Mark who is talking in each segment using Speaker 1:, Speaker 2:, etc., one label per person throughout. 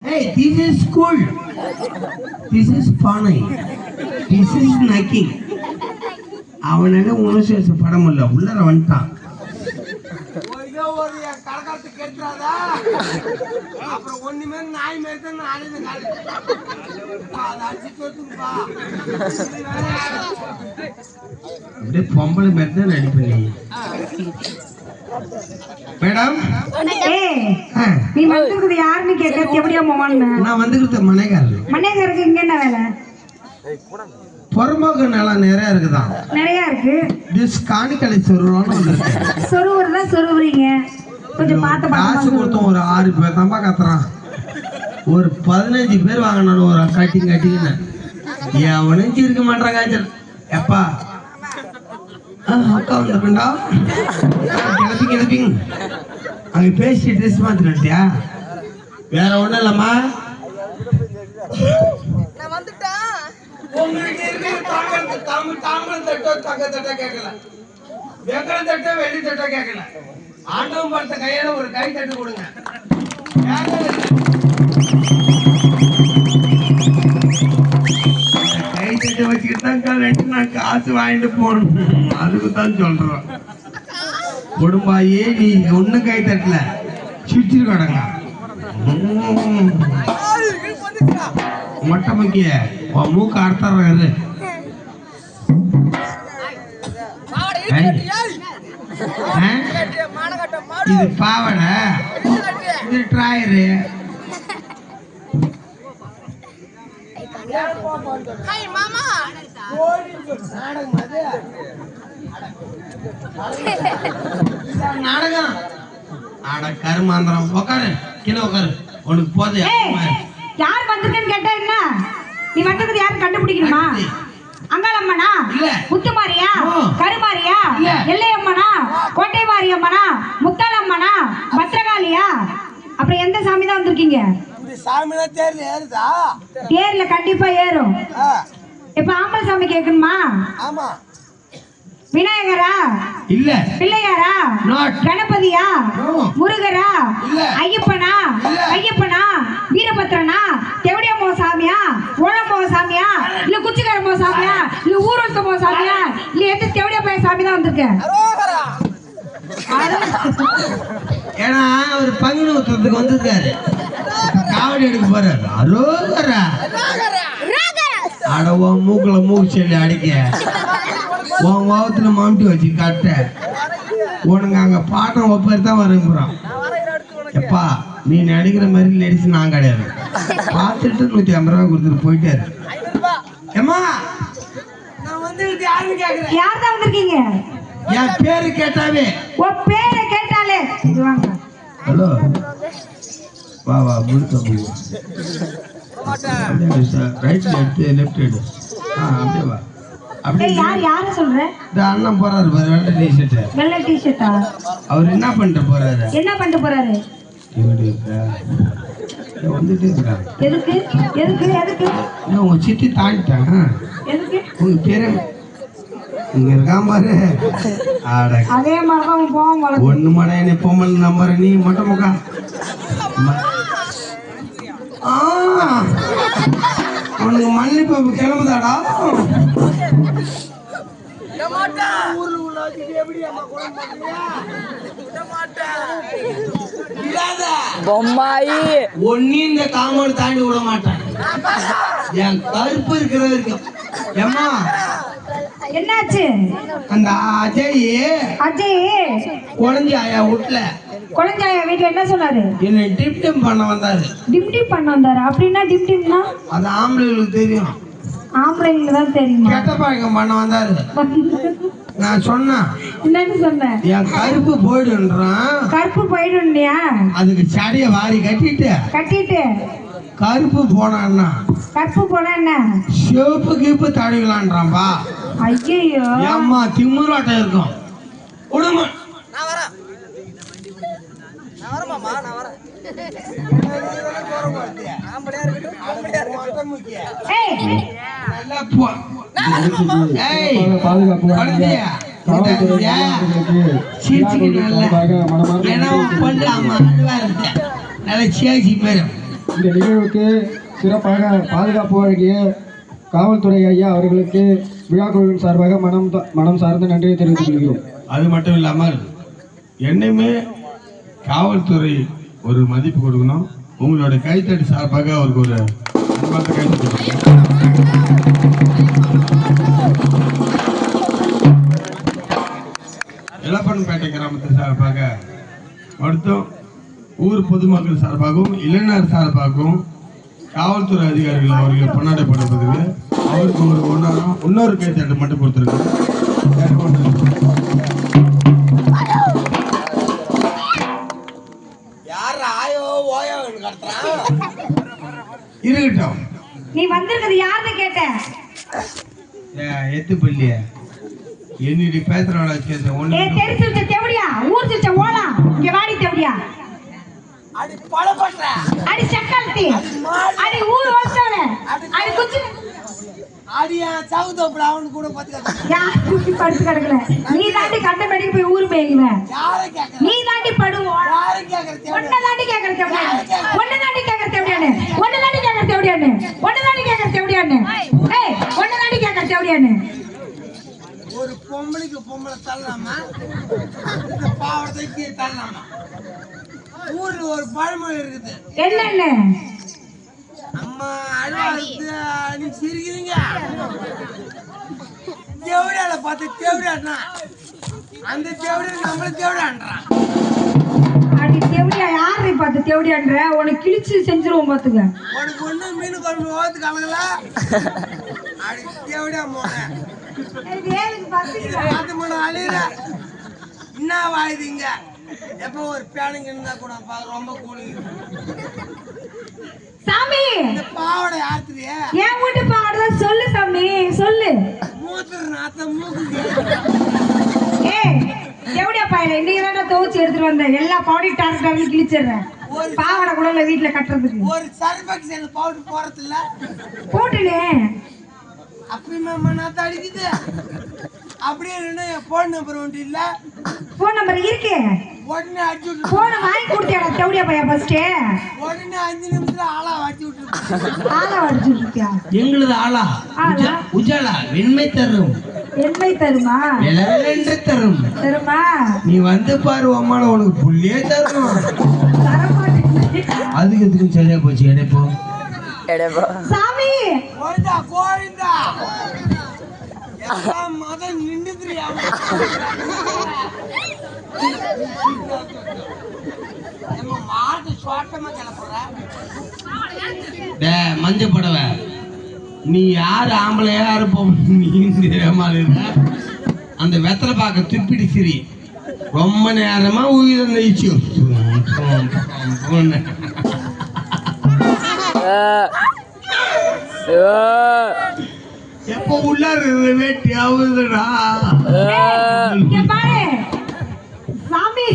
Speaker 1: Hey, this is cool. This is funny. This is nothing. அவனால உணர்ச்சி படம் இல்ல உள்ளர வந்துட்டான். ஒரு கலகத்து கேட்றாதா அப்புறம் ஒண்ணுமே நாய் மேல தான் நானே கால் அடிச்சு தோத்துப்பா அப்படியே பொம்பளை மேல தான் அடிப்பேன். மேடம்
Speaker 2: நீ வந்துக்கிறது யாருன்னு கேட்கறது எப்படியா மோகன்?
Speaker 1: நான் வந்துக்கிறது மனைகாரர்.
Speaker 2: மனைகாரருக்கு இங்க என்ன வேலை?
Speaker 1: பொறம்போக்கு நிலம் நிறைய இருக்குதான்.
Speaker 2: நிறைய இருக்கு.
Speaker 1: திஸ் காணிக்கலை சொருவான்னு வந்திருக்கேன்.
Speaker 2: சொருவுறதா சொருவுறீங்க. கொஞ்சம் பார்த்து
Speaker 1: காசு கொடுத்தோம். ஒரு 6 பேர் தான்பா கத்துறான். ஒரு 15 பேர் வாங்கினாலும் ஒரு கட்டிங்கன்னு எவனும் இருக்க மாட்டான். காய்ச்சல் எப்பா அக்கா வந்துருக்கா கிளப்பிங்க அங்க பேசி ட்ரெஸ் மாத்திட்டியா? வேற ஒண்ணும் இல்லம்மா. உங்களுக்கு இருக்கிற தாம்பரம் தட்டோ தங்க தட்ட கேட்கல, வெங்கல தட்டோ வெள்ளி தட்டோ கேட்கல. ஆண்டவன் பார்த்த கையால ஒரு கை தட்டு கொடுங்க. கை தட்டு வச்சுக்கிட்டு தான் நான் காசு வாங்கிட்டு போகணும். அதுக்கு தான் சொல்றோம். குடும்பாயே நீ ஒண்ணு கை தட்டல சுற்றிட்டு கிடங்க. மொட்டை முக்கிய மூக்கு அறுத்தாரு. இது பாவடை, இது டிராயரு. நாடகம் ஆட கருமாந்திரம். உட்காரு கீழே உட்காரு. உனக்கு போது
Speaker 2: யார் வந்திருக்கேன்னு கேட்டா என்ன? நீ வந்தது யாரும் கண்டுபிடிக்கணுமா? அங்காளம்மனா, முத்துமாரியா, கருமாரியா, எல்லையம்மனா, கோட்டைமாரி அம்மனா, முத்தாலம்மனா, பத்ரகாளியா? அப்புறம் எந்த சாமி தான் வந்திருக்கீங்க? தேர்ல கண்டிப்பா ஏறும். இப்ப ஆம்பளை சாமி கேட்கணுமா? விநாயகரா இல்ல, பிள்ளையாரா, கணபதியா, முருகரா, ஐயப்பனா, ஐயப்பனா, வீரபத்ரனா, தெவடியம்மோ சாமியா, ஓழம்போ சாமியா, இல்ல குச்சிகரம்போ சாமியா, இல்ல ஊரோசமோ சாமியா, இல்ல எந்த தெவடியப்ப சாமி தான் வந்திருக்க?
Speaker 1: ஏன்னா ஒரு பங்குனி உத்திரத்துக்கு வந்திருக்காரு. காவடி எடுக்க போறாரு. அரோகரா அடவோ மூக்குல மூக்கு செல்லி அடிக்க உன் கோபத்துல மாமிட்டி வச்சு காட்ட உனக்கு அங்க பாட்டம் ஒப்பேர் தான் வருங்கிறான். எப்பா நீ நடிக்கிற மாதிரி நடிச்சு நான் கிடையாது. பார்த்துட்டு 150 ரூபாய் கொடுத்துட்டு போயிட்டாரு. ஏமா நான் வந்து
Speaker 2: யார் தான் வந்திருக்கீங்க?
Speaker 1: என் பேரு கேட்டாவே
Speaker 2: உன் பேரை கேட்டாலே
Speaker 1: ஹலோ வா வா முழுக்க ரைட்ல எடுத்து லெஃப்ட் எடு. அப்படியே வா.
Speaker 2: யார சொல்ற?
Speaker 1: அண்ணன் போறாரு வெள்ளை டிஷர்ட்.
Speaker 2: வெள்ளை டிஷர்ட்டா? அவர்
Speaker 1: என்ன பண்ணிட்டு போறாரு?
Speaker 2: என்ன பண்ணிட்டு போறாரு?
Speaker 1: வந்துட்டே இருக்காரு.
Speaker 2: எதுக்கு எதுக்கு எதுக்கு?
Speaker 1: உங்க சித்தி தாண்டிட்டாங்க.
Speaker 2: எதுக்கு?
Speaker 1: உங்க பேரு இங்க இருக்காம பாரு.
Speaker 2: அதே மாதிரிதான் போவோம்.
Speaker 1: ஒண்ணு மடை என்ன பொம்மல் நம்பர் நீ மொட்டை முக்கா. உனக்கு மல்லிப்பூ கிளம்புதாடா?
Speaker 3: பொம்மாயி
Speaker 1: ஒன்னு இந்த காமோடு தாண்டி விட மாட்டேன். என் கருப்பு இருக்கிற வரைக்கும். ஏமா
Speaker 2: என்னாச்சு?
Speaker 1: அந்த அஜய் குழஞ்சாயா வீட்டுல
Speaker 2: குழந்தைய வீட்டுல என்ன சொன்னாரு?
Speaker 1: என்ன டிப்டிம் பண்ண வந்தாரு.
Speaker 2: டிப்டிம் பண்ண வந்தாரு? அப்படின்னா டிப்டிம்னா
Speaker 1: அது ஆம்பளைங்களுக்கு தெரியும்.
Speaker 2: ஆம்பளைங்களுக்கு தான் தெரியும்.
Speaker 1: கெட்ட பழக்கம் பண்ண வந்தாரு. நான் சொன்னேன்.
Speaker 2: என்னன்னு சொன்னேன்?
Speaker 1: என் கருப்பு போயிடுன்றான்.
Speaker 2: கருப்பு போயிடுன்னியா?
Speaker 1: அதுக்கு சடைய வாரி கட்டிட்டு கருப்பு போனா
Speaker 2: கருப்பு போனா என்ன
Speaker 1: சிவப்பு கீப்பு தடவிக்கலான்றான்பா.
Speaker 2: ஐயோ
Speaker 1: ஏம்மா திமுறாட்டம் இருக்கும். விடுங்க நல்லா சேச்சி பேரும்
Speaker 4: இந்த நிகழ்வுக்கு சிறப்பாக பாதுகாப்பு வழங்கிய காவல்துறை ஐயா அவர்களுக்கு விழா குழுவின் சார்பாக மனம் சார்ந்த நன்றியை தெரிவித்துக் கொள்கிறோம்.
Speaker 1: அது மட்டும் இல்லாமல் என்னையுமே காவல்துறை ஒரு மதிப்பு கொடுக்கணும். உங்களோட கைத்தடி சார்பாக அவருக்கு ஒரு அன்பான கைத்தடி கொடுக்கணும். இளப்பன்பேட்டை கிராமத்து சார்பாக மட்டும் ஊர் பொதுமக்கள் சார்பாகவும் இளைஞர் சார்பாகவும் காவல்துறை அதிகாரிகள் அவர்கள் கொண்டாடப்படுவதற்கு அவருக்கு ஒரு இன்னொரு கைத்தட்டை மட்டும் கொடுத்துருக்காங்க. இருக்கட்டும்.
Speaker 2: நீ வந்திருக்கிறது யாருன்னு கேட்டேன்.
Speaker 1: எத்து பள்ளிய என்னடி பேசுறவளா கேட்ட ஒண்ணு.
Speaker 2: ஏ தெரிஞ்சிருச்ச தேவடியா ஊர் சிச்ச ஓலா இங்க வாடி தேவடியா.
Speaker 3: அடி பழபட்ற
Speaker 2: அடி சக்கல்தி அடி ஊர் ஓசவன அடி குச்சி
Speaker 3: அடியா சவுதோப்ல அவன் கூட பாத்துக்க.
Speaker 2: யார் குச்சி படுத்து கிடக்கல. நீ தாண்டி கட்ட மேடிக்கு போய் ஊர் மேய்க்குவ.
Speaker 3: யாரை கேக்குற?
Speaker 2: நீ தாண்டி படுவோ.
Speaker 3: யாரை கேக்குற?
Speaker 2: ஒண்ணே தாண்டி கேக்குற தேவடியா. ஒண்ணே தாண்டி கேக்குற தேவடியானே. ஒண்ணே தாண்டி கேக்குற தேவடியானே. ஒண்ணே தாண்டி கேக்குற தேவடியானே. ஏய் ஒண்ணே தாண்டி கேக்குற தேவடியானே.
Speaker 3: ஒரு பொம்பளைக்கு பொம்பளை தள்ளலாமா? இந்த பாவத்தைக்கு தள்ளலாமா? ஊர்ல ஒரு பழமொழி இருக்குது.
Speaker 2: என்ன?
Speaker 3: அம்மா அழுவாது நீ சிரிக்கிறீங்க. தேவடியால பார்த்து தேவடியாடுனா அந்த தேவடியா நம்மள தேவடியான்றான்.
Speaker 2: அடி தேவடியா யாரை பார்த்து தேவடியான்ற? உனக்கு கிழிச்சு செஞ்சிருவோம் பாத்துக்க.
Speaker 3: உனக்கு ஒண்ணு மீன் குழம்பு ஓத்து கலங்கல. அடி தேவடியா மோன
Speaker 2: வேலுக்கு பாத்துக்க.
Speaker 3: பார்த்து மோன அழிற என்ன வாயுதுங்க. எப்போ ஒரு பேனுங்க இருந்தா கூட ரொம்ப கூலிங்க.
Speaker 2: சாமி
Speaker 3: இந்த பாவடை ஆத்துறிய
Speaker 2: ஏன் வீட்டு பாவடை சொல்லு சாமி சொல்லு.
Speaker 3: மூத்துற நாத்த மூக்குது.
Speaker 2: ஏய் தேவடியா பாயல இன்னைக்கு தான் துவச்சி எடுத்துட்டு வந்தேன். எல்லா பாவடையும் டார்க் கிழிச்சிடுறேன். பாவடை கூட இல்ல வீட்டுல கட்டுறதுக்கு.
Speaker 3: ஒரு சர்பக்ஸ் அந்த பவுடர் போறது இல்ல
Speaker 2: போட்டுனே
Speaker 3: அப்பயுமே நாத்த அடிக்குது. அப்படியே போன் நம்பர் ஒன்று இல்ல.
Speaker 2: போன் நம்பர் இருக்கு.
Speaker 3: உடனே அடிச்சு விட்டு
Speaker 2: போன வாங்கி கொடுத்தியாடா தேவடியா பையா ஃபர்ஸ்ட்.
Speaker 3: உடனே 5 நிமிஷத்துல ஆளா வச்சு விட்டு
Speaker 2: ஆளா வடிச்சு விட்டியா?
Speaker 1: எங்களது ஆளா உஜாலா வெண்மை தரும்.
Speaker 2: வெண்மை தருமா?
Speaker 1: வெள்ளவெள்ளென்று தரும்.
Speaker 2: தருமா?
Speaker 1: நீ வந்து பாரு அம்மால உனக்கு புள்ளியே தரும். அதுக்கு எதுக்கும் சரியா போச்சு. எடைப்போ
Speaker 2: சாமி
Speaker 3: கோவிந்தா கோவிந்தா எல்லாம் மதம் நின்றுதுறியா. நம்ம மாட்டு சுவாட்டமா கிளப்புற.
Speaker 1: மஞ்ச புடவை நீ யாரு ஆம்பளையா இருப்போம். நீ அந்த வெத்தலை பார்க்க துப்பிடி சிரி ரொம்ப நேரமா உயிரை நெய்ச்சு எப்ப உள்ளார வேட்டி ஆகுதுடா.
Speaker 2: பாரு சாமி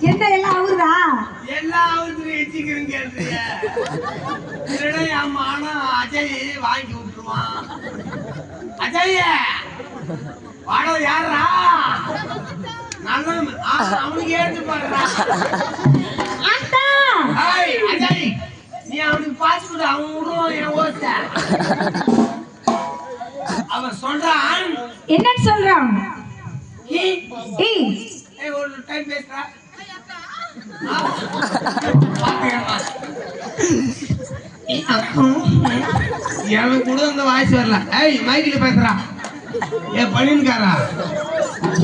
Speaker 2: என்ன எல்லாம் ஆகுதா?
Speaker 3: எல்லாம் அவருக்கு வச்சுக்கிறீங்க. என் மானம் அஜய் வாங்கி விட்டுருவான். அஜய் வாடகை யாரா? அவனுக்கு ஏற்று பாடுறா. அஜய் நீ அவனுக்கு பாத்து கொடு. அவன் விடுவான் என் ஓட்ட. அவன் சொல்றான்.
Speaker 2: என்னன்னு சொல்றான்?
Speaker 3: ஒரு டைம் பேசுறா.
Speaker 1: எனக்கு கூட அந்த வாய்ஸ் வரல. ஏய் மைக்கில் பேசுறா. ஏ பண்ணிருக்காரா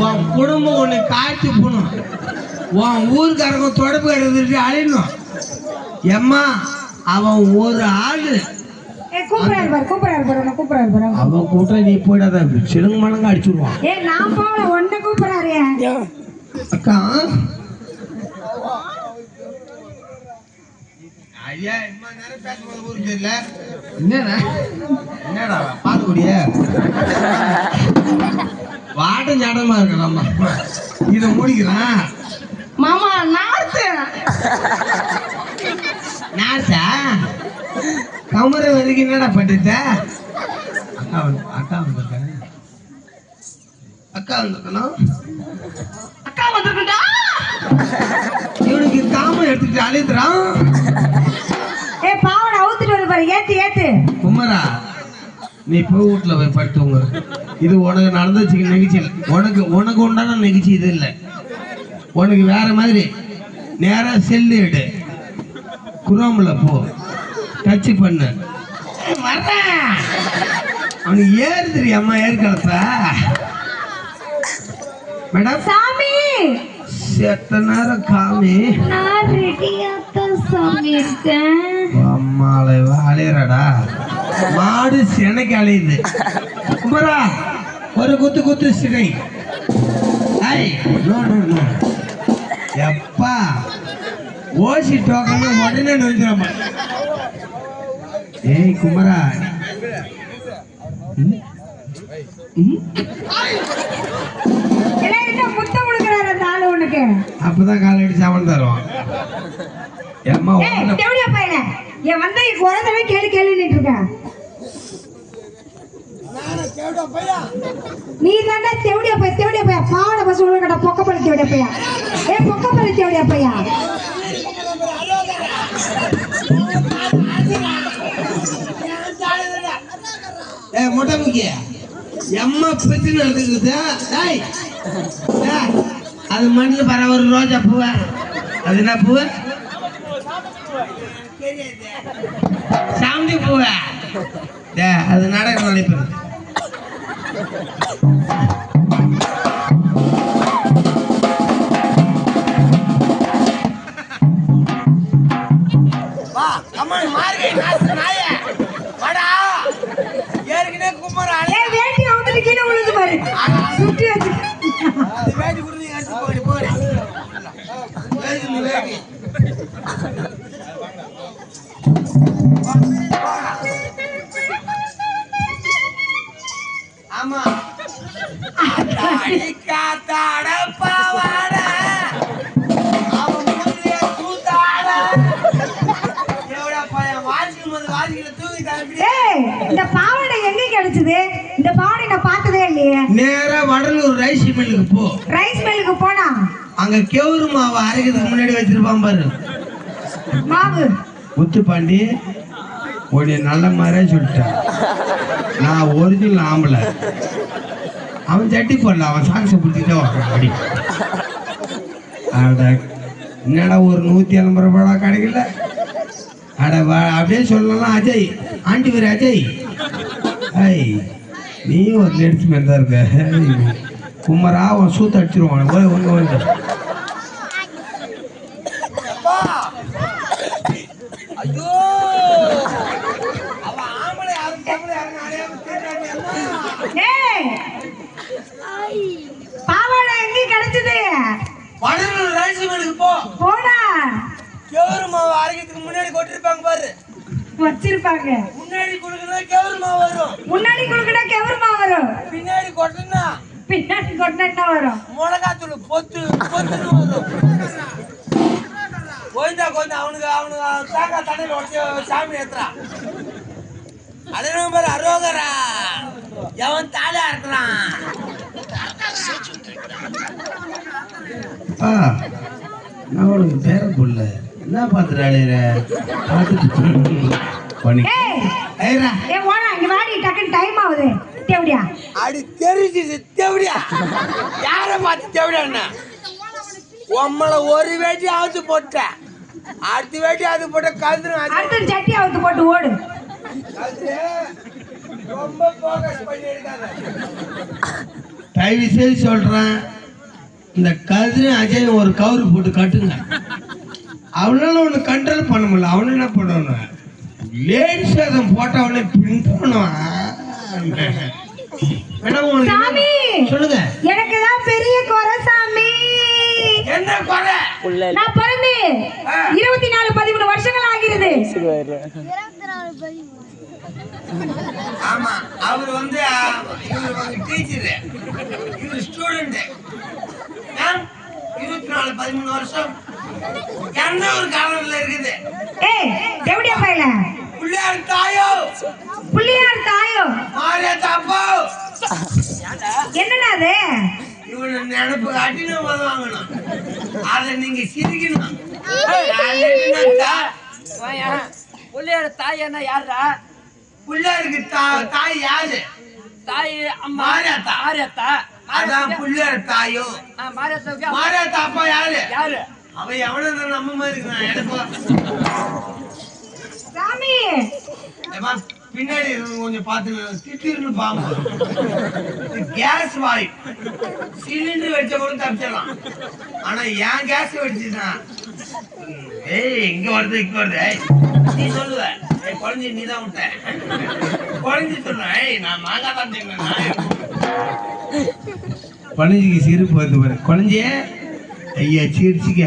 Speaker 1: உன் குடும்பம் ஒண்ணு காய்ச்சி போகணும். உன் ஊருக்காரங்க தொடர்பு எடுத்துட்டு அழியணும். எம்மா அவன் ஒரு ஆளு.
Speaker 2: அவன்
Speaker 1: கூட்ட நீ போயிடாத சிலுங்க மலங்க அடிச்சுடுவான்.
Speaker 2: நான் போல ஒன்ன கூப்பிடாரு.
Speaker 1: அக்கா ஐயா இம்மா நேரம் பேசும்போது ஊருக்கு தெரியல. என்னடா பாத்துக்கூடிய வாட ஞாடமா இருக்கலாமா. இதை முடிக்கிறான் மாமா. நார்த்தா கமர வரைக்கும் என்னடா பட்டுட்ட? அக்கா வந்திருக்கணும். அக்கா வந்திருக்கா. இவனுக்கு காம எடுத்துட்டு அழைத்துறான்.
Speaker 2: ஏத்து ஏத்து.
Speaker 1: குமரா நீ போய் வீட்டுல போய் படுத்துவங்க. இது உனக்கு நடந்துச்சு நிகழ்ச்சி இல்லை. உனக்கு உண்டான நிகழ்ச்சி இது இல்லை. உனக்கு வேற மாதிரி நேரா செல்லு எடு, குரோம்ல போ, டச் பண்ணு. வர்றேன் அவனுக்கு ஏறு தெரியாமா ஏற்கலப்ப மேடம்.
Speaker 2: சாமி
Speaker 1: செத்த நேரம் காமி
Speaker 2: நான் ரெடியாத்தான் சாமி இருக்கேன்.
Speaker 1: அம்மாளை அலையறடா மாடு செனைக்கு அலையுது. குமரா ஒரு குத்து குத்து சினை. எப்பா ஓசி டோக்கன் உடனே நோய்க்கிறோம். ஏய் குமரா
Speaker 2: முத்தம் கொடுக்குறாரு அந்த ஆளு உனக்கு.
Speaker 1: அப்பதான் காலை அடிச்சு அவன் தருவான். ஏம்மா
Speaker 2: தேவடியா பையன என் வந்த குழந்தை கேள்வி கேள்விட்டு இருக்கேன். நீ தாண்டா தேவடியா பையா பாவட பஸ் உள்ள கட்ட பொக்கப்பள்ளி தேவடியா பையா. ஏ பொக்கப்பள்ளி தேவடியா பையா.
Speaker 1: ஏ மொட்டை முக்கிய எம்மா பிரச்சனை நடந்துக்குது. அது மண்ணில் பர ஒரு ரோஜா பூவ. அது என்ன பூவ? சாந்தி பூவ. அது நாடகம் நடைபெறுது.
Speaker 2: வேட்டி வந்துட்டு கீழே விழுந்து பாரு. சுற்றி வச்சு
Speaker 3: ஆமா காத்தாட பாவாட அவன் முன்னே தூத்தாட எவ்வளோ பையன் வாசிக்கும் போது வாசிக்கல தூங்கி தரப்பி.
Speaker 2: இந்த பாவாடை எங்க கிடைச்சது? இந்த பாவாடை நான் பார்த்ததே இல்லையே.
Speaker 1: நேரா வடலூர் ரைஸ் மில்லுக்கு போ.
Speaker 2: ரைஸ் மில்லுக்கு போனா
Speaker 1: அங்க கெவுரு மாவு அரைக்கிறதுக்கு முன்னாடி வச்சிருப்பான் பாரு
Speaker 2: மாவு.
Speaker 1: முத்துப்பாண்டி உடைய நல்ல மாதிரியே சொல்லிட்டேன். நான் ஒரிஜினல் ஆம்பளை. அவன் சட்டி போடல, அவன் சாக்ஸை பிடிச்சிட்டே அடி. அட என்னடா ஒரு 180 ரூபாடா கிடைக்கல. அட அப்படியே சொல்லலாம். அஜய் ஆண்டி வேறு அஜய். ஐய் நீ ஒரு லேடிஸ் மேன் தான் இருக்க. குமரா அவன் சூத்த அடிச்சிருவான். ஒன்று வந்து
Speaker 3: ஐயோ அவன் ஆம்பளை யாரும் தமிழ் யாரும் அடையாம
Speaker 2: பாவாடை எங்க கிடைச்சது?
Speaker 3: வடலூர் ரைஸ் மில்லுக்கு போ.
Speaker 2: போனா
Speaker 3: கேவரு மாவு அரைக்கிறதுக்கு முன்னாடி கொட்டிருப்பாங்க பாரு.
Speaker 2: வச்சிருப்பாங்க.
Speaker 3: முன்னாடி குடுக்கனா கேவரு மாவு வரும்.
Speaker 2: முன்னாடி குடுக்கனா கேவரு மாவு வரும்.
Speaker 3: பின்னாடி கொட்டினா
Speaker 2: கொட்டினா வரும்.
Speaker 3: மிளகாத்தூள் பொத்து பொத்துன்னு வரும். கொஞ்சம் அவனுக்கு தேங்காய் தண்ணியில் உடச்சி சாமி ஏத்துறான். அதே பாரு அரோகரா எவன் தாலியா இருக்கிறான்.
Speaker 1: நான் உனக்கு பேர புள்ள என்ன பார்த்துட்டு அழையிற பண்ணி
Speaker 2: டக்குன்னு டைம் ஆகுது. தேவடியா
Speaker 3: அடி தெரிஞ்சிச்சு. தேவடியா யாரை பார்த்து தேவடியா உம்மளை ஒரு வேட்டி அவுத்து போட்ட அடுத்த வேட்டி அது போட்ட கழுத்து
Speaker 2: அடுத்த சட்டி அவுத்து போட்டு ஓடு.
Speaker 3: ரொம்ப போக்கஸ் பண்ணி எடுக்காத.
Speaker 1: தயவு செய்து சொல்றேன், இந்த கதிரை அஜய் ஒரு கவுரு போட்டு கட்டுங்க. அவனால ஒன்று கண்ட்ரோல் பண்ண முடியல. அவனு என்ன பண்ணணும், லேடிஸ் அதன் போட்ட உடனே பின் பண்ணுவான்.
Speaker 2: சாமி
Speaker 1: சொல்லுங்க.
Speaker 2: எனக்கு தான் பெரிய குறை சாமி.
Speaker 3: என்ன குறை?
Speaker 2: நான் பிறந்து 24-13 வருஷங்கள் ஆகிறது.
Speaker 3: ஆமா அவர் வந்து டீச்சர், இவர் ஸ்டூடெண்ட். 24-13 வருஷம் என்ன ஒரு காலத்துல இருக்குது.
Speaker 2: தேவடியா பையல
Speaker 3: புள்ளியார் தாயோ மாரியா தாப்போ
Speaker 2: என்னன்னா அது
Speaker 3: இவனை நினைப்பு காட்டினு வாங்கணும். அதை நீங்க சிரிக்கணும். புள்ளையோட தாய் என்ன யாருடா?
Speaker 1: பிள்ளையாருக்கு தாய் யாரு?
Speaker 3: தாய் அம்மா
Speaker 1: மாரியாத்தா.
Speaker 3: மாரியாத்தா.
Speaker 1: அதான் பிள்ளையார் தாயும்.
Speaker 3: மாரியாத்தாவுக்கு
Speaker 1: மாரியாத்தா அப்பா யாரு?
Speaker 3: யாரு?
Speaker 1: அவன் எவனும் நம்ம மாதிரி இருக்கான். எனக்கு
Speaker 2: சாமி
Speaker 1: ஏம்மா, பின்னாடி இருந்து கொஞ்சம் பார்த்து திட்டிருந்து பாம்பு கேஸ் வாய் சிலிண்டர் வச்ச கூட தப்பிச்சிடலாம். ஆனா ஏன் கேஸ் வச்சுன்னா ஏய் இங்க வருது இங்க வருது ஏய், நீ சொல்லுவ ஏய் குழந்தை நீ தான் விட்ட குழந்தை சொல்லுவ ஏய் நான் மாங்காய் தான் தின்னேன். குழந்தைக்கு சிரிப்பு வந்து பாரு. குழந்தைய ஐயா சிரிச்சுக்க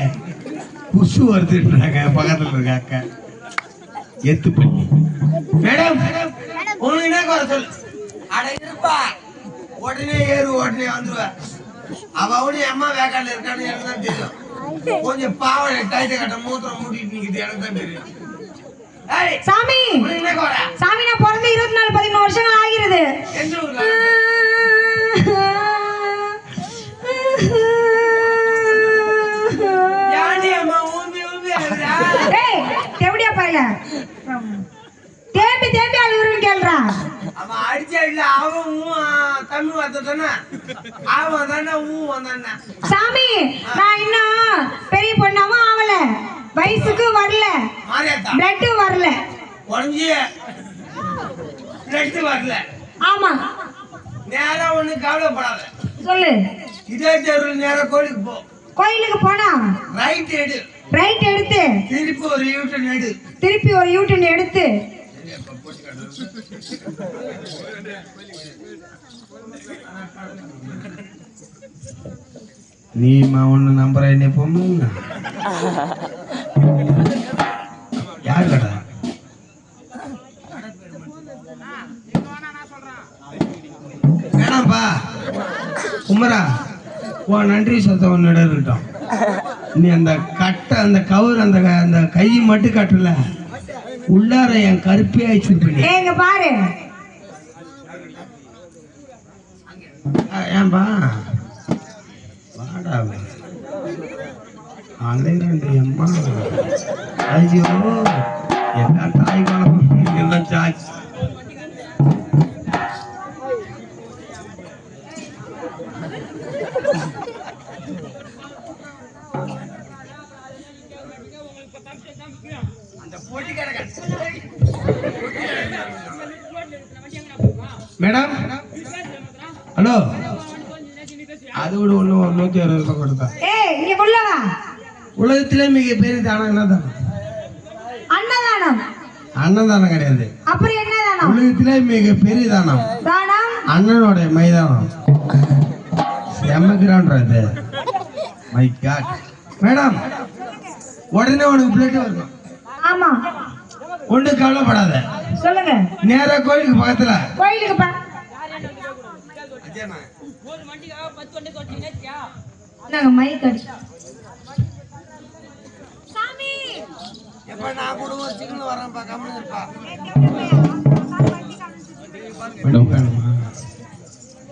Speaker 1: குசு வருதுன்றாங்க பக்கத்துல இருக்க அக்கா எத்துப்போ. மேடம் உனக்கு என்ன குறை சொல்லு?
Speaker 3: அட இருப்பா.
Speaker 1: உடனே ஏறு உடனே வந்துருவ. அவனுடைய அம்மா வேக்காடுல இருக்கான்னு எனக்கு தான் தெரியும். கொஞ்சம் பாவனை டைட்ட கட்ட மூத்திரம் மூடிட்டு நிக்குது எனக்கு தான் தெரியும். ஏய்
Speaker 2: சாமி
Speaker 1: உனக்கு என்ன குறை?
Speaker 2: சாமி நான் பிறந்து 24-13 வருஷங்கள் ஆகிறது.
Speaker 1: எந்த ஊர்ல? யாண்டி அம்மா ஊம்பி ஊம்பி அழுறா?
Speaker 2: டேய் தேவடியா பாருங்க தேம்பி தேம்பி அழுகுறேன்னு கேள்றா.
Speaker 1: அவன் அடிச்சா இல்ல அவன் தமிழ் வார்த்தை தானே அவன் தானே வந்தானே.
Speaker 2: சாமி நான் இன்னும் பெரிய பொண்ணாவும் ஆவல, வயசுக்கு வரல,
Speaker 1: மாரியாத்தா
Speaker 2: பிளட் வரல.
Speaker 1: குழந்தைய பிளட் வரல.
Speaker 2: ஆமா
Speaker 1: நேரா ஒண்ணு கவலைப்படாத.
Speaker 2: சொல்லு.
Speaker 1: இதே தெருவில் நேரா கோயிலுக்கு போ.
Speaker 2: கோயிலுக்கு போனா
Speaker 1: ரைட் எடு.
Speaker 2: ரைட் எடுத்து
Speaker 1: திருப்பி ஒரு யூட்டன் எடு.
Speaker 2: திருப்பி ஒரு யூட்டன் எடுத்து
Speaker 1: நீ ஒண்ணு நம்புற என்ன பொண்ணு யாரு கடா? வேணாம்பா குமரா உன் நன்றி சொத்த உன்னோட இருக்கட்டும். நீ அந்த கட்டை அந்த கவுர் அந்த அந்த கை மட்டும் கட்டல உள்ளார என் கருப்பே ஆயிடுச்சு பண்ணி.
Speaker 2: ஏங்க பாரு
Speaker 1: ஏன்பா வாடா அலைரண்டு அம்மா ஐயோ எல்லா தாய் குழம்பு எல்லாம் சாச்சு. மேடம் ஹலோ அது கூட ஒண்ணு 160 ரூபாய் கொடுத்தா.
Speaker 2: ஏய் இங்க உள்ளவா
Speaker 1: உலகத்திலே மிக பெரிய தானம் என்ன தானம்?
Speaker 2: அன்னதானம்.
Speaker 1: அன்னதானம் கிடையாது.
Speaker 2: அப்புறம் என்ன தானம்?
Speaker 1: உலகத்திலே மிக பெரிய தானம்
Speaker 2: தானம்
Speaker 1: அண்ணனோட மைதானம். செம்மக்கிறான்றது மை காட். மேடம் உடனே உனக்கு பிளட் வரணும்.
Speaker 2: ஆமா
Speaker 1: ஒண்ணு கவலைப்படாத.
Speaker 2: சொல்லுங்க.
Speaker 1: நேரா கோயிலுக்கு பக்கத்துல
Speaker 2: கோயிலுக்கு நாங்க மைக் அடி சாமி
Speaker 1: எப்ப நான் கூட ஒரு சிக்னல் வரேன்ப்பா கம்முனு இருப்பா.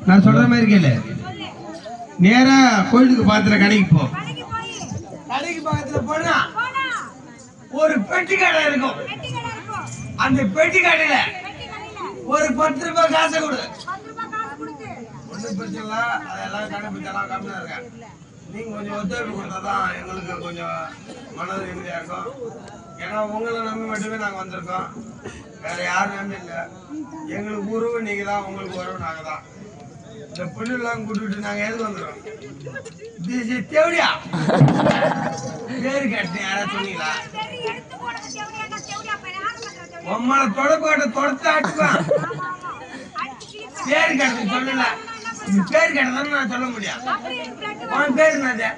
Speaker 1: நான் சொல்ற மாதிரி கேளு. நேரா கோயிலுக்கு பக்கத்துல கடைக்கு போ. கடைக்கு பக்கத்துல போனா ஒரு பெட்டி கடை இருக்கும். அந்த பெட்டி கடையில ஒரு 10 ரூபாய் காசை கொடு. ஒன்றும் பிரச்சனை இல்லை. அதெல்லாம் கண்டுபிடிச்செல்லாம் கம்மியாக இருக்கேன். நீங்கள் கொஞ்சம் ஒத்துழைப்பு கொடுத்தாதான் எங்களுக்கு கொஞ்சம் மனது நிம்மதியாக இருக்கும். ஏன்னா உங்களை நம்பி மட்டுமே நாங்கள் வந்திருக்கோம். வேற யாரும் நம்பி இல்லை. எங்களுக்கு உறவு நீங்கள் தான், உங்களுக்கு உறவு நாங்கள் தான். இந்த புண்ணுலாம் கூட்டிட்டு நாங்கள் எதுக்கு வந்துடுறோம்? தேவடியா பேரு கேட்டேன். யாராவது சொன்னீங்களா? உம்மளை தொடப்பாட்ட தொடச்சு ஆட்டுவான். பேரு கேட்டது சொல்லல. பேரு கேட்டதான்னு நான் சொல்ல முடியும். உன் பேரு என்னது?